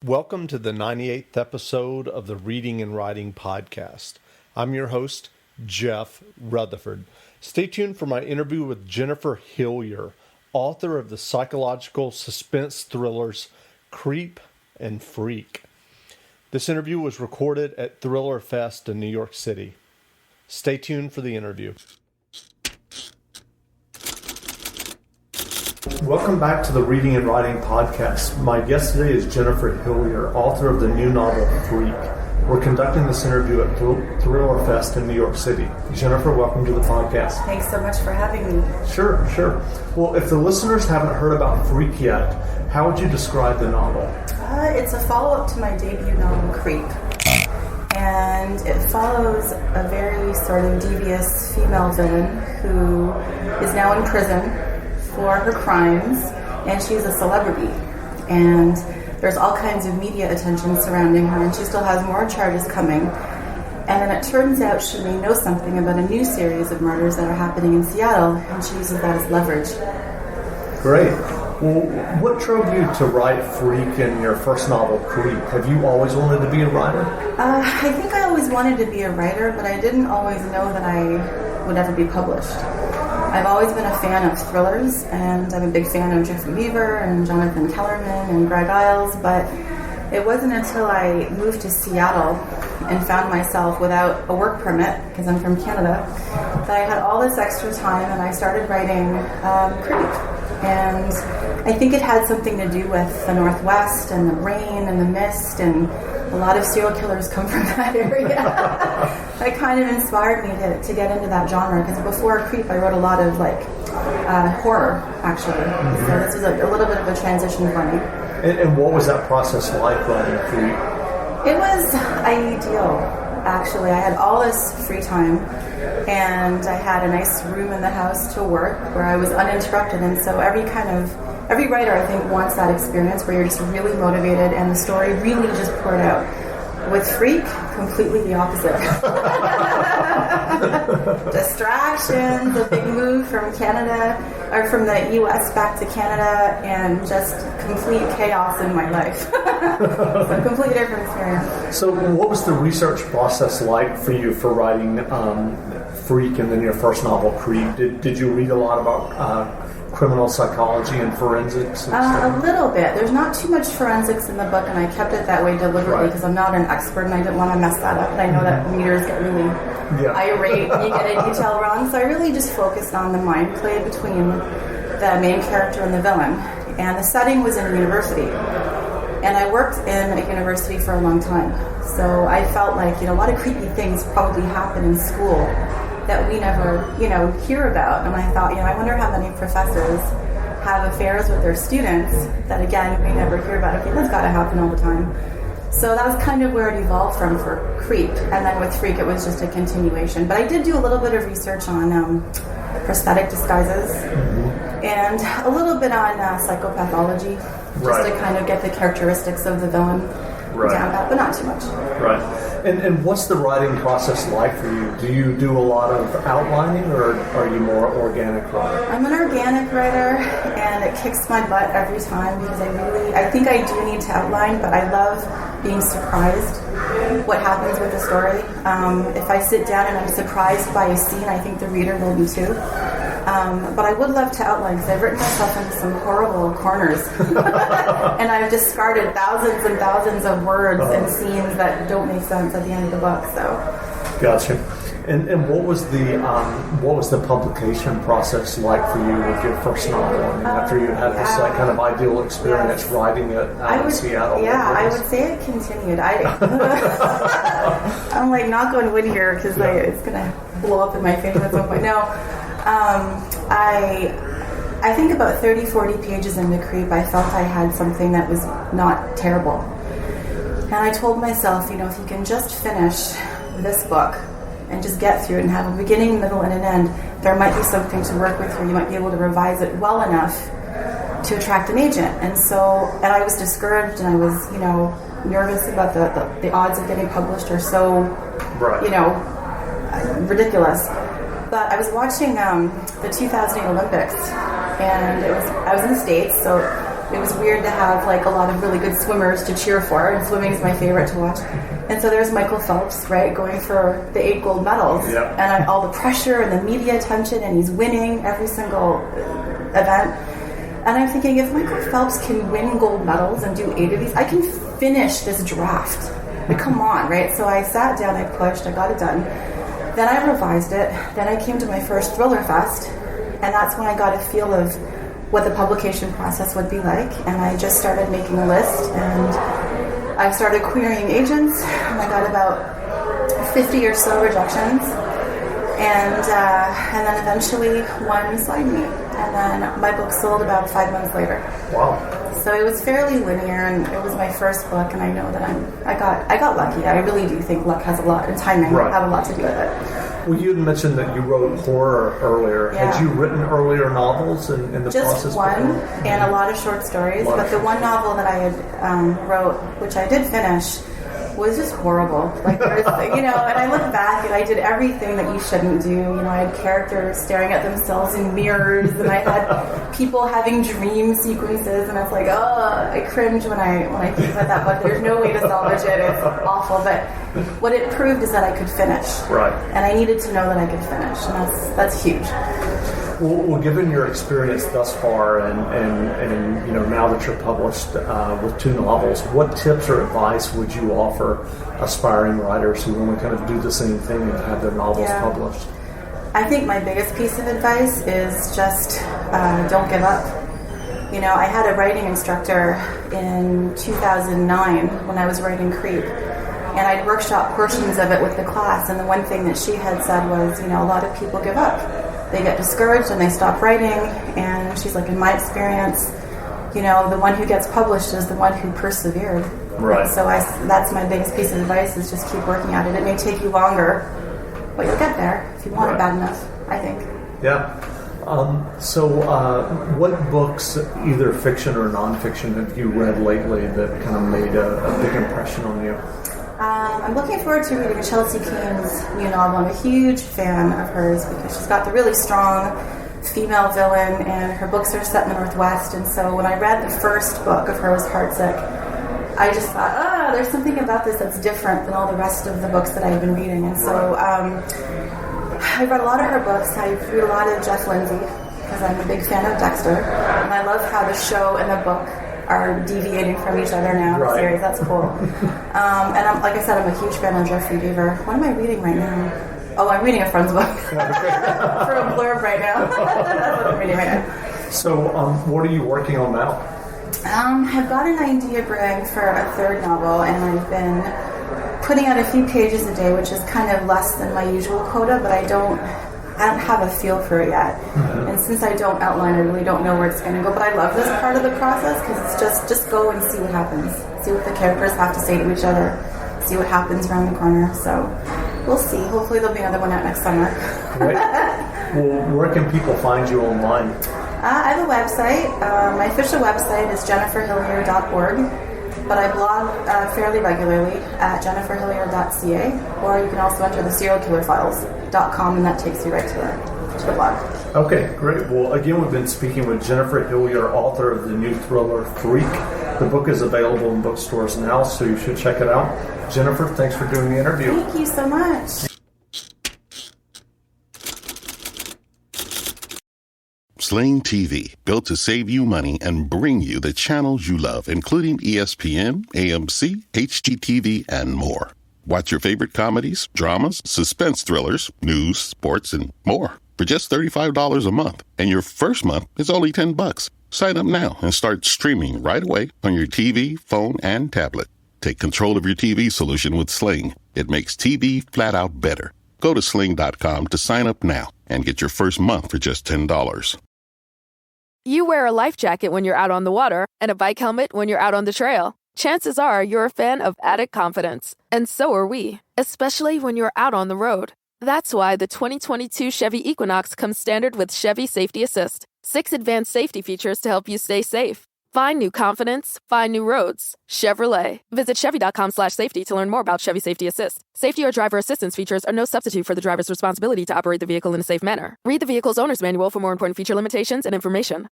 Welcome to the 98th episode of the Reading and Writing Podcast. I'm your host, Jeff Rutherford. Stay tuned for my interview with Jennifer Hillier, author of the psychological suspense thrillers Creep and Freak. This interview was recorded at Thriller Fest in New York City. Stay tuned for the interview. Welcome back to the Reading and Writing Podcast. My guest today is Jennifer Hillier, author of the new novel Freak. We're conducting this interview at Thriller Fest in New York City. Jennifer, welcome to the podcast. Thanks so much for having me. Sure. Well, if the listeners haven't heard about Freak yet, how would you describe the novel? It's a follow-up to my debut novel, Creep. And it follows a very sort of devious female villain who is now in prison for her crimes, and she's a celebrity. And there's all kinds of media attention surrounding her, and she still has more charges coming. And then it turns out she may know something about a new series of murders that are happening in Seattle, and she uses that as leverage. Great. Well, what drove you to write Freak in your first novel, Creep? Have you always wanted to be a writer? I think I always wanted to be a writer, but I didn't always know that I would ever be published. I've always been a fan of thrillers, and I'm a big fan of Jeffrey Weaver and Jonathan Kellerman and Greg Iles, but it wasn't until I moved to Seattle and found myself without a work permit, because I'm from Canada, that I had all this extra time and I started writing Creep. And I think it had something to do with the Northwest and the rain and the mist, and a lot of serial killers come from that area. That kind of inspired me to get into that genre, because before Creep I wrote a lot of horror, actually. Mm-hmm. So this was a little bit of a transition for me. And what was that process like writing Creep? It was ideal, actually. I had all this free time, and I had a nice room in the house to work where I was uninterrupted, and so every writer, I think, wants that experience where you're just really motivated and the story really just poured out. With Freak, completely the opposite. Distractions, a big move from Canada, or from the U.S. back to Canada, and just complete chaos in my life. So a completely different experience. So what was the research process like for you for writing Freak and then your first novel, Creep? Did you read a lot about criminal psychology and forensics? A little bit. There's not too much forensics in the book, and I kept it that way deliberately because I'm not an expert and I didn't want to mess that up. And I know that readers get really irate when you get a detail wrong. So I really just focused on the mind play between the main character and the villain. And the setting was in a university. And I worked in a university for a long time. So I felt like, a lot of creepy things probably happen in school that we never, hear about. And I thought, I wonder how many professors have affairs with their students that, again, we never hear about. Okay, that's got to happen all the time. So that was kind of where it evolved from for Creep. And then with Freak, it was just a continuation. But I did do a little bit of research on prosthetic disguises and a little bit on psychopathology, just to kind of get the characteristics of the villain down pat, but not too much. Right. And what's the writing process like for you? Do you do a lot of outlining, or are you more organic writer? I'm an organic writer, and it kicks my butt every time because I think I do need to outline, but I love being surprised what happens with the story. If I sit down and I'm surprised by a scene, I think the reader will be too. But I would love to outline, because I've written myself into some horrible corners. And I've discarded thousands and thousands of words and scenes that don't make sense at the end of the book. So, gotcha. And what was the publication process like for you with your first novel? I mean, after you had this kind of ideal experience writing it out in Seattle. Yeah, I would say it continued. I'm like not going to wood here because it's going to blow up in my face at some point. No. I think about 30, 40 pages into Creep, I felt I had something that was not terrible. And I told myself, if you can just finish this book and just get through it and have a beginning, middle, and an end, there might be something to work with here. You might be able to revise it well enough to attract an agent. And I was discouraged, and I was, nervous about the odds of getting published are so, ridiculous. But I was watching the 2008 Olympics, and I was in the States, so it was weird to have like a lot of really good swimmers to cheer for, and swimming is my favorite to watch. And so there's Michael Phelps, right, going for the 8 gold medals, and all the pressure and the media attention, and he's winning every single event. And I'm thinking, if Michael Phelps can win gold medals and do 8 of these, I can finish this draft. Like, come on, right? So I sat down, I pushed, I got it done. Then I revised it. Then I came to my first Thriller Fest, and that's when I got a feel of what the publication process would be like. And I just started making a list, and I started querying agents, and I got about 50 or so rejections. And then eventually one signed me, and then my book sold about 5 months later. Wow! So it was fairly linear, and it was my first book, and I know that I got lucky. I really do think luck has a lot, and timing have a lot to do with it. Well, you had mentioned that you wrote horror earlier. Yeah. Had you written earlier novels in the process? Just one, and a lot of short stories. But the one novel that I had wrote, which I did finish, was just horrible. Like, there's, and I look back and I did everything that you shouldn't do. I had characters staring at themselves in mirrors, and I had people having dream sequences, and I was like, oh, I cringe when I think about that book. There's no way to salvage it. It's awful. But what it proved is that I could finish. Right. And I needed to know that I could finish, and that's huge. Well, given your experience thus far, and now that you're published with 2 novels, what tips or advice would you offer aspiring writers who want to kind of do the same thing and have their novels published? I think my biggest piece of advice is just don't give up. I had a writing instructor in 2009 when I was writing Creep, and I'd workshop portions of it with the class, and the one thing that she had said was, a lot of people give up. They get discouraged and they stop writing, and she's like, in my experience, the one who gets published is the one who persevered. Right. And so that's my biggest piece of advice, is just keep working at it. It may take you longer, but you'll get there if you want it bad enough, I think. Yeah. So what books, either fiction or nonfiction, have you read lately that kind of made a big impression on you? I'm looking forward to reading Chelsea Keene's new novel. I'm a huge fan of hers because she's got the really strong female villain, and her books are set in the Northwest. And so when I read the first book of hers, Heartsick, I just thought, there's something about this that's different than all the rest of the books that I've been reading. And so I've read a lot of her books. I read a lot of Jeff Lindsay because I'm a big fan of Dexter. And I love how the show and the book are deviating from each other now in the series. That's cool. And like I said, I'm a huge fan of Jeffrey Deaver. What am I reading right now? Oh, I'm reading a friend's book for a blurb right now. That's what I'm reading right now. So, what are you working on now? I've got an idea brewing for a 3rd novel, and I've been putting out a few pages a day, which is kind of less than my usual quota, but I don't have a feel for it yet. Mm-hmm. And since I don't outline, I really don't know where it's going to go. But I love this part of the process because it's just go and see what happens. See what the characters have to say to each other. See what happens around the corner. So we'll see. Hopefully there'll be another one out next summer. Great. Well, where can people find you online? I have a website. My official website is jenniferhillier.org. But I blog fairly regularly at jenniferhillier.ca, or you can also enter the serialkillerfiles.com, and that takes you right to the blog. Okay, great. Well, again, we've been speaking with Jennifer Hillier, author of the new thriller Freak. The book is available in bookstores now, so you should check it out. Jennifer, thanks for doing the interview. Thank you so much. Sling TV, built to save you money and bring you the channels you love, including ESPN, AMC, HGTV, and more. Watch your favorite comedies, dramas, suspense thrillers, news, sports, and more for just $35 a month. And your first month is only $10. Sign up now and start streaming right away on your TV, phone, and tablet. Take control of your TV solution with Sling. It makes TV flat out better. Go to sling.com to sign up now and get your first month for just $10. You wear a life jacket when you're out on the water and a bike helmet when you're out on the trail. Chances are you're a fan of added confidence. And so are we, especially when you're out on the road. That's why the 2022 Chevy Equinox comes standard with Chevy Safety Assist. 6 advanced safety features to help you stay safe. Find new confidence, find new roads. Chevrolet. Visit Chevy.com/safety to learn more about Chevy Safety Assist. Safety or driver assistance features are no substitute for the driver's responsibility to operate the vehicle in a safe manner. Read the vehicle's owner's manual for more important feature limitations and information.